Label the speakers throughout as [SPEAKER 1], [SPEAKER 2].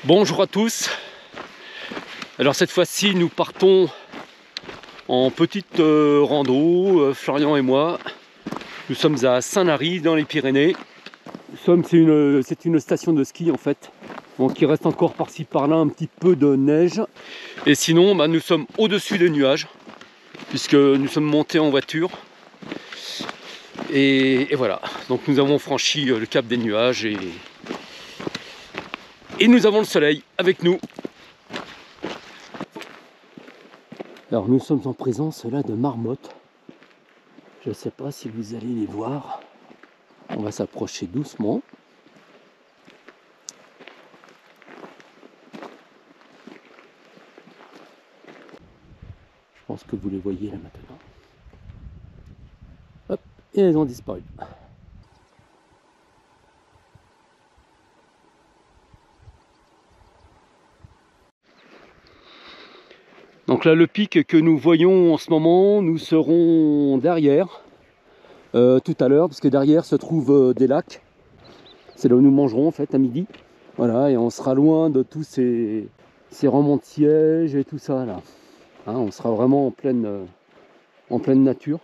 [SPEAKER 1] Bonjour à tous. Alors cette fois-ci nous partons en petite rando, Florian et moi. Nous sommes à Saint-Lary dans les Pyrénées. C'est une station de ski en fait. Donc il reste encore par-ci par-là un petit peu de neige. Et sinon nous sommes au-dessus des nuages, puisque nous sommes montés en voiture. Et voilà, donc nous avons franchi le cap des nuages et nous avons le soleil avec nous. Alors nous sommes en présence là de marmottes. Je ne sais pas si vous allez les voir. On va s'approcher doucement. Je pense que vous les voyez là maintenant. Hop, et elles ont disparu. Donc là, le pic que nous voyons en ce moment, nous serons derrière tout à l'heure, parce que derrière se trouvent des lacs. C'est là où nous mangerons en fait à midi. Voilà, et on sera loin de tous ces rangs de sièges et tout ça là. Hein, on sera vraiment en pleine nature.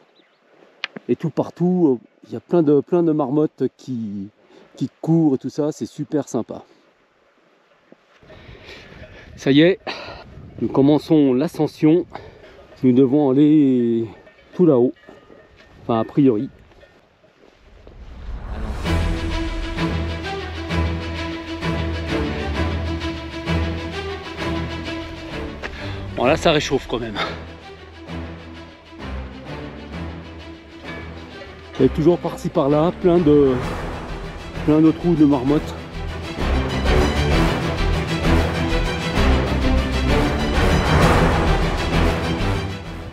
[SPEAKER 1] Et tout partout, il y a plein de marmottes qui courent et tout ça, c'est super sympa. Ça y est. Nous commençons l'ascension. Nous devons aller tout là-haut. Enfin, a priori. Bon, là, ça réchauffe quand même. Il y a toujours par-ci par-là plein de trous de marmottes.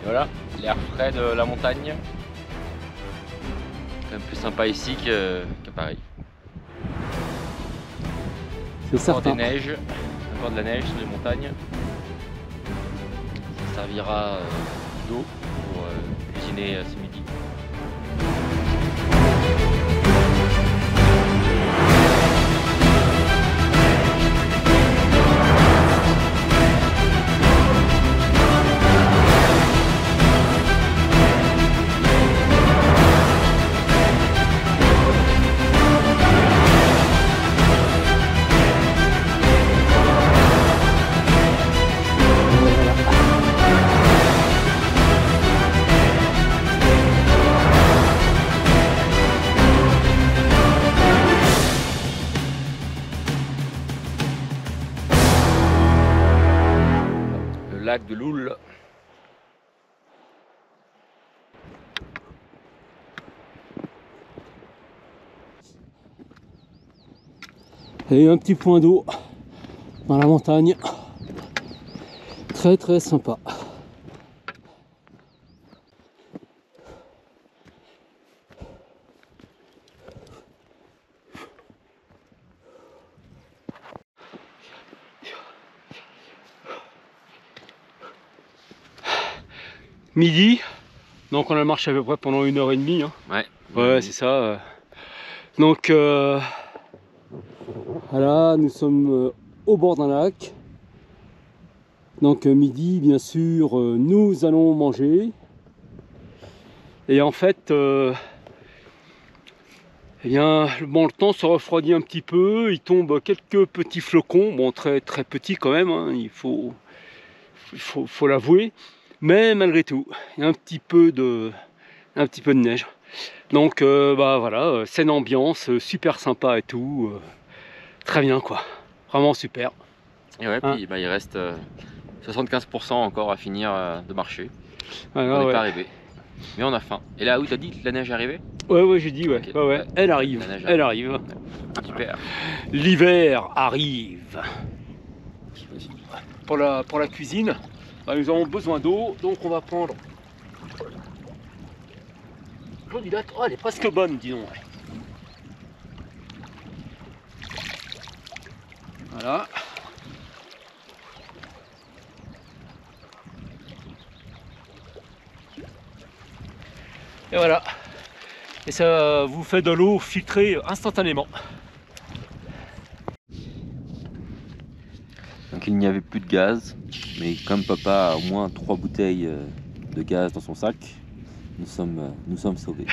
[SPEAKER 2] Voilà, l'air frais de la montagne. C'est quand même plus sympa ici qu'à Paris.
[SPEAKER 1] C'est certain.
[SPEAKER 2] Encore des neiges, encore de la neige sur les montagnes. Ça servira d'eau pour cuisiner ce midi. Lac de Loul.
[SPEAKER 1] Et un petit point d'eau dans la montagne. Très très sympa. Midi, donc on a marché à peu près pendant 1h30. Hein. Ouais, c'est ça. Donc voilà, nous sommes au bord d'un lac. Donc midi, bien sûr, nous allons manger. Et en fait, eh bien, bon, le temps se refroidit un petit peu. Il tombe quelques petits flocons, bon, très très petits quand même. Hein, il faut l'avouer. Mais malgré tout, il y a un petit peu de neige. Donc voilà, saine ambiance, super sympa et tout. Très bien quoi. Vraiment super.
[SPEAKER 2] Et ouais, puis il reste 75% encore à finir de marcher.
[SPEAKER 1] Alors,
[SPEAKER 2] on n'est pas arrivé. Mais on a faim. Et là où tu as dit que la neige est arrivée?
[SPEAKER 1] Ouais, j'ai dit, ouais.
[SPEAKER 2] Okay.
[SPEAKER 1] Ouais. Elle arrive. Elle arrive.
[SPEAKER 2] Ouais. Super.
[SPEAKER 1] L'hiver arrive. Pour la cuisine, nous avons besoin d'eau, donc on va prendre l'eau du lac. Oh, elle est presque bonne, dis donc. Voilà. Et voilà. Et ça vous fait de l'eau filtrée instantanément.
[SPEAKER 2] qu'il n'y avait plus de gaz, mais comme papa a au moins 3 bouteilles de gaz dans son sac, nous sommes sauvés.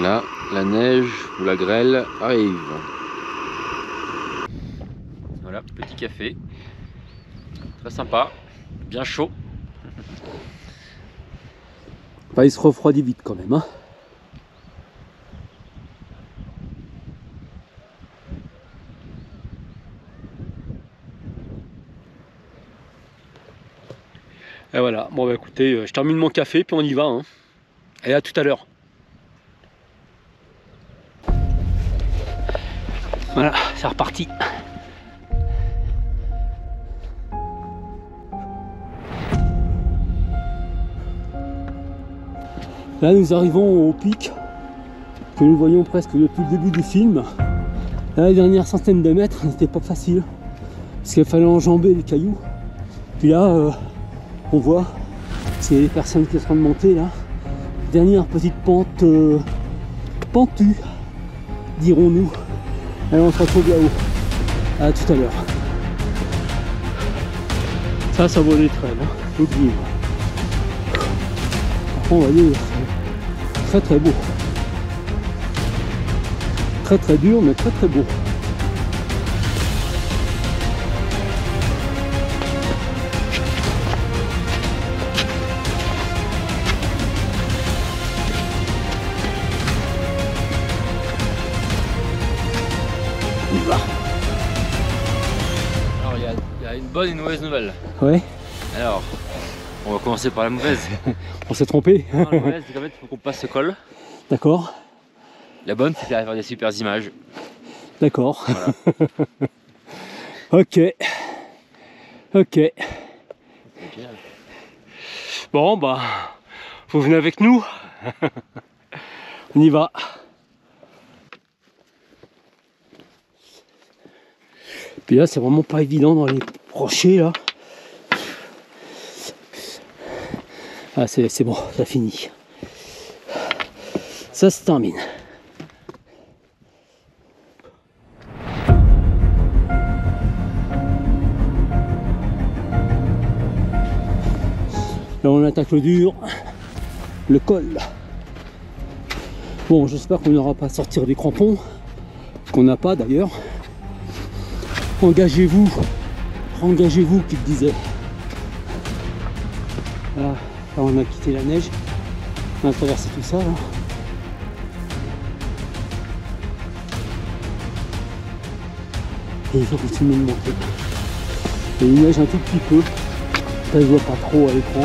[SPEAKER 2] Là, la neige ou la grêle arrive. Voilà, petit café. Très sympa, bien chaud.
[SPEAKER 1] Enfin, il se refroidit vite quand même, hein. Et voilà, bon bah écoutez, je termine mon café puis on y va, hein. Et à tout à l'heure. Voilà, c'est reparti. Là nous arrivons au pic que nous voyons presque depuis le début du film. Là, la dernière centaine de mètres, c'était pas facile parce qu'il fallait enjamber les cailloux. Puis là, on voit, c'est les personnes qui sont en train de monter là. Dernière petite pente pentue, dirons-nous. Allez, on se retrouve là-haut. À tout à l'heure. Ça vaut des traînes, hein. Faut le vivre. Par contre, on va dire, c'est très beau. Très dur, mais très beau.
[SPEAKER 2] Alors il y a une bonne et une mauvaise nouvelle.
[SPEAKER 1] Ouais.
[SPEAKER 2] Alors, on va commencer par la mauvaise.
[SPEAKER 1] On s'est trompé.
[SPEAKER 2] Non, la mauvaise, c'est qu'en fait, il faut qu'on passe ce col.
[SPEAKER 1] D'accord.
[SPEAKER 2] La bonne, c'est qu'il va faire des super images.
[SPEAKER 1] D'accord.
[SPEAKER 2] Voilà.
[SPEAKER 1] Ok. Bon bah, vous venez avec nous. On y va. Puis là, c'est vraiment pas évident dans les rochers là. Ah, c'est bon, ça finit. Ça se termine. Là on attaque le dur, le col. Bon, j'espère qu'on n'aura pas à sortir des crampons, qu'on n'a pas d'ailleurs. Engagez-vous, qui te disait. Là, on a quitté la neige, on a traversé tout ça là. Et il faut continuer de monter. Il neige un tout petit peu. Ça ne se voit pas trop à l'écran.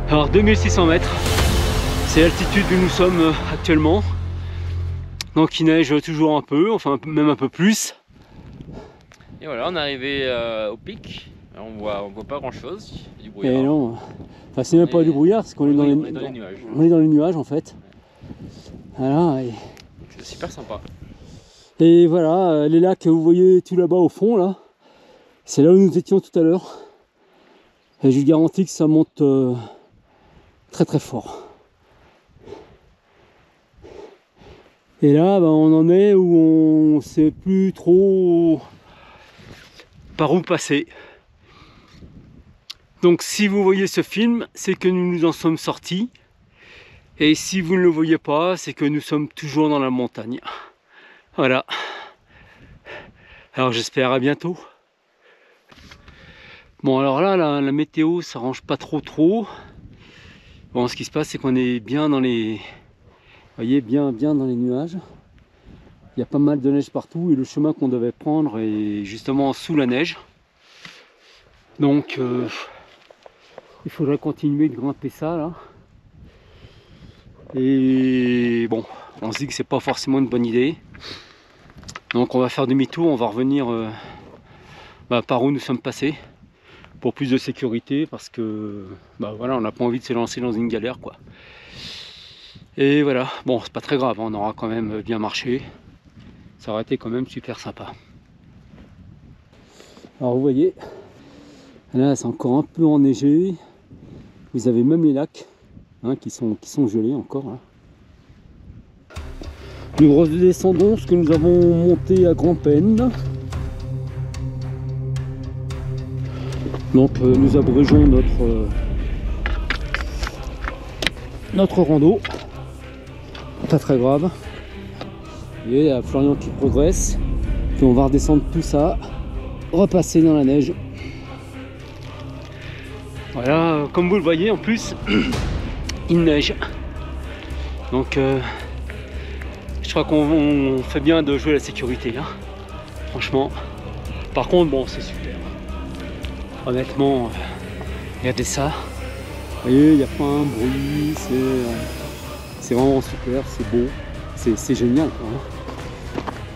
[SPEAKER 1] Alors 2600 mètres, c'est l'altitude où nous sommes actuellement. Donc il neige toujours un peu, enfin même un peu plus.
[SPEAKER 2] Et voilà, on est arrivé au pic. Alors, on voit pas grand chose, il y a du brouillard.
[SPEAKER 1] Et non, enfin c'est même pas du brouillard, parce qu'on est dans les
[SPEAKER 2] nuages.
[SPEAKER 1] On est dans les nuages en fait. Voilà.
[SPEAKER 2] C'est super sympa.
[SPEAKER 1] Et voilà, les lacs que vous voyez tout là-bas au fond là, c'est là où nous étions tout à l'heure. Et je vous garantis que ça monte très fort. Et là, on en est où on sait plus trop par où passer. Donc si vous voyez ce film, c'est que nous nous en sommes sortis. Et si vous ne le voyez pas, c'est que nous sommes toujours dans la montagne. Voilà. Alors j'espère à bientôt. Bon alors là, la météo s'arrange pas trop. Bon, ce qui se passe, c'est qu'on est bien dans les... Vous voyez, bien dans les nuages. Il y a pas mal de neige partout et le chemin qu'on devait prendre est justement sous la neige. Donc il faudrait continuer de grimper ça là. Et bon, on se dit que c'est pas forcément une bonne idée. Donc on va faire demi-tour, on va revenir par où nous sommes passés pour plus de sécurité, parce que voilà, on n'a pas envie de se lancer dans une galère quoi. Et voilà, bon c'est pas très grave, on aura quand même bien marché. ça aurait été quand même super sympa. Alors vous voyez, là c'est encore un peu enneigé. Vous avez même les lacs hein, qui sont gelés encore. Là. Nous redescendons ce que nous avons monté à grand-peine. Donc nous abrégeons notre rando. Pas très grave. Et il y a Florian qui progresse. Puis on va redescendre tout ça, repasser dans la neige. Voilà, comme vous le voyez en plus, il neige. Donc je crois qu'on fait bien de jouer la sécurité là. Franchement. Par contre, bon, c'est super. Honnêtement, regardez ça. Vous voyez, il n'y a pas un bruit, c'est vraiment super, c'est beau, c'est génial quoi, hein.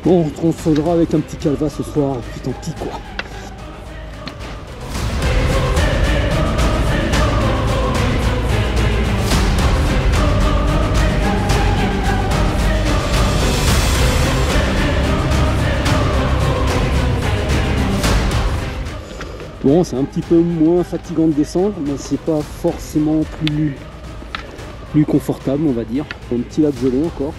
[SPEAKER 1] Bon, on se faudra avec un petit calva ce soir, et puis tant pis quoi. Bon, c'est un petit peu moins fatigant de descendre, mais c'est pas forcément plus confortable, on va dire. Un petit lac gelé encore.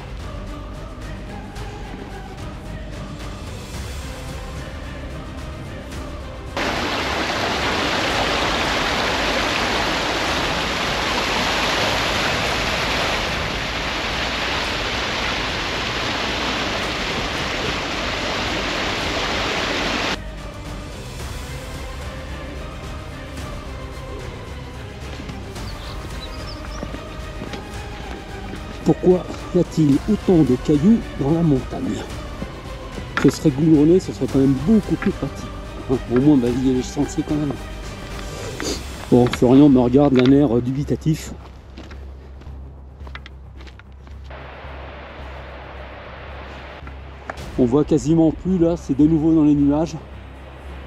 [SPEAKER 1] Pourquoi y a-t-il autant de cailloux dans la montagne? Ce serait goudronné, ce serait quand même beaucoup plus pratique. Hein, au moins balayer les sentiers quand même. Bon, Florian me regarde d'un air dubitatif. On voit quasiment plus là, c'est de nouveau dans les nuages,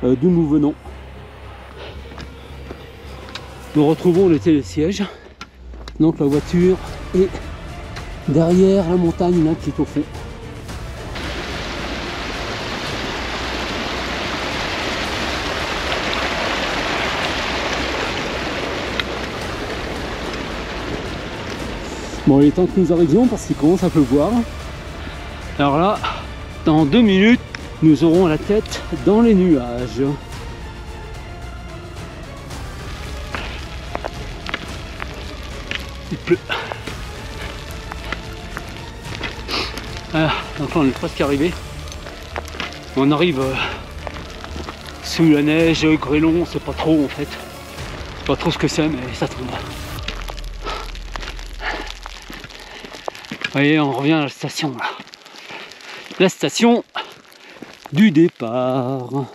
[SPEAKER 1] d'où nous venons. Nous retrouvons le télésiège. Donc la voiture est derrière la montagne là qui est au fond. Bon, il est temps que nous arrivions parce qu'il commence à pleuvoir. Alors là, dans 2 minutes, nous aurons la tête dans les nuages. Il pleut. Ah, donc là on est presque arrivé. On arrive sous la neige, grêlon, on sait pas trop en fait. Pas trop ce que c'est, mais ça tombe. Vous voyez, on revient à la station là. La station du départ.
[SPEAKER 2] Bon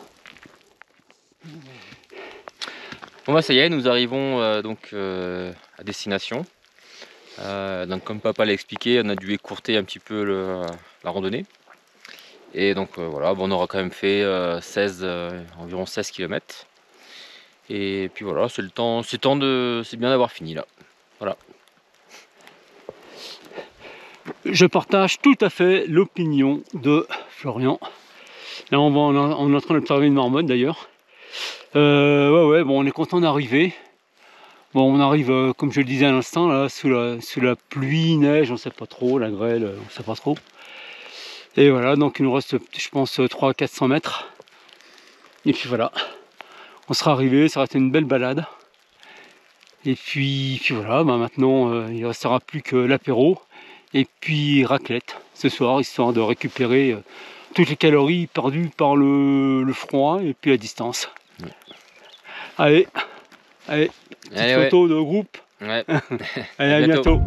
[SPEAKER 2] bah ça y est, nous arrivons donc à destination. Donc comme papa l'a expliqué, on a dû écourter un petit peu la randonnée. Et donc voilà, bon, on aura quand même fait environ 16 km. Et puis voilà, c'est bien d'avoir fini là. Voilà.
[SPEAKER 1] Je partage tout à fait l'opinion de Florian. Là on est en train d'observer une marmotte d'ailleurs. Ouais, bon, on est content d'arriver. Bon, on arrive, comme je le disais à l'instant, là, sous la pluie, neige, on sait pas trop, la grêle, on sait pas trop. Et voilà, donc il nous reste, je pense, 300-400 mètres. Et puis voilà, on sera arrivé, ça va être une belle balade. Et puis voilà, bah maintenant, il ne restera plus que l'apéro. Et puis raclette, ce soir, histoire de récupérer toutes les calories perdues par le froid et puis la distance. Ouais. Allez, petite photo de groupe.
[SPEAKER 2] Ouais.
[SPEAKER 1] Allez, à bientôt.